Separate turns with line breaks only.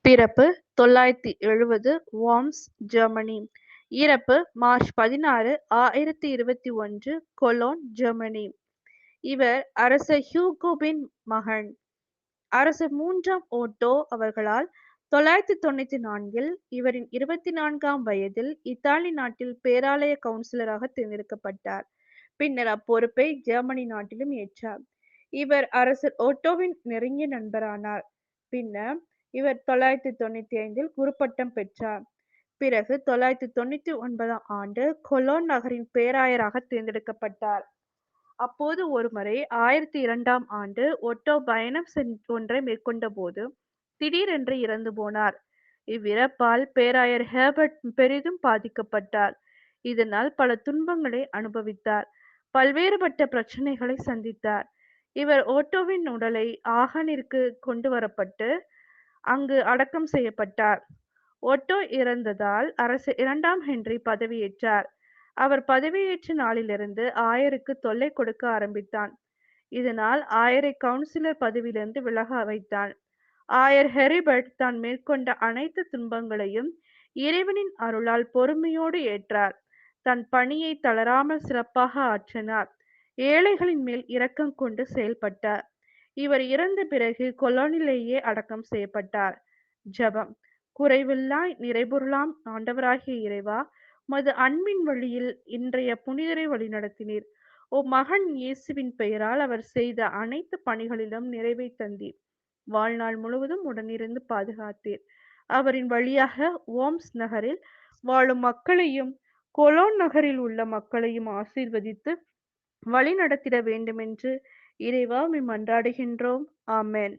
பிறப்பு 970 worms, Germany. இறப்பு March 16, 1021 Cologne, Germany. இவர் அரசர் ஹியூகோவின் மகன். அரசர் 3ஆம் ஓட்டோ அவர்களால் 994 இவரின் 24ஆம் வயதில் இத்தாலி நாட்டில் பேராலய கவுன்சிலராக தேர்ந்தெடுக்கப்பட்டார். பின்னர் அப்பொறுப்பை ஜெர்மனி நாட்டிலும் ஏற்றார். இவர் அரசர் ஓட்டோவின் நெருங்கிய நண்பரானார். பின்னர் இவர் 995 குருப்பட்டம் பெற்றார். பிறகு 999ஆம் ஆண்டு கொலோன் நகரின் பேராயராக தேர்ந்தெடுக்கப்பட்டார். அப்போது ஒருமுறை 1002ஆம் ஆண்டு ஒட்டோ பயணம் ஒன்றை மேற்கொண்டபோது திடீரென்று இறந்து போனார். இவ்விறப்பால் பேராயர் ஹெர்பர்ட் பெரிதும் பாதிக்கப்பட்டார். இதனால் பல துன்பங்களை அனுபவித்தார். பல்வேறுபட்ட பிரச்சனைகளை சந்தித்தார். இவர் ஓட்டோவின் உடலை ஆகனிற்கு கொண்டு வரப்பட்டு அங்கு அடக்கம் செய்யப்பட்டார். ஒட்டோ இறந்ததால் அரசர் 2ஆம் ஹென்றி பதவியேற்றார். அவர் பதவியேற்ற நாளிலிருந்து ஆயருக்கு தொல்லை கொடுக்க ஆரம்பித்தான். இதனால் ஆயரை கவுன்சிலர் பதவியிலிருந்து விலக வைத்தான். ஆயர் ஹெரிபர்ட் தான் மேற்கொண்ட அனைத்து துன்பங்களையும் இறைவனின் அருளால் பொறுமையோடு ஏற்றார். தன் பணியை தளராமல் சிறப்பாக ஆற்றினார். ஏழைகளின் மேல் இரக்கம் கொண்டு செயல்பட்டார். இவர் இறந்த பிறகு கொலோனிலேயே அடக்கம் செய்யப்பட்டார். ஜெபம். குறைவில்லாய் நிறைபொருளாம் ஆண்டவராகிய இறைவா, உமது அன்பின் வழியில் இன்றைய புனிதரை வழிநடத்தினீர். மகன் இயேசுவின் பெயரால் அவர் செய்த அனைத்து பணிகளிலும் நிறைவை தந்தீர். வாழ்நாள் முழுவதும் உடனிருந்து பாதுகாத்தீர். அவரின் வழியாக ஓம்ஸ் நகரில் வாழும் மக்களையும் கொலோன் நகரில் உள்ள மக்களையும் ஆசீர்வதித்து வழி நடத்திட வேண்டுமென்று இறைவா உம்மை மன்றாடுகின்றோம். ஆமென்.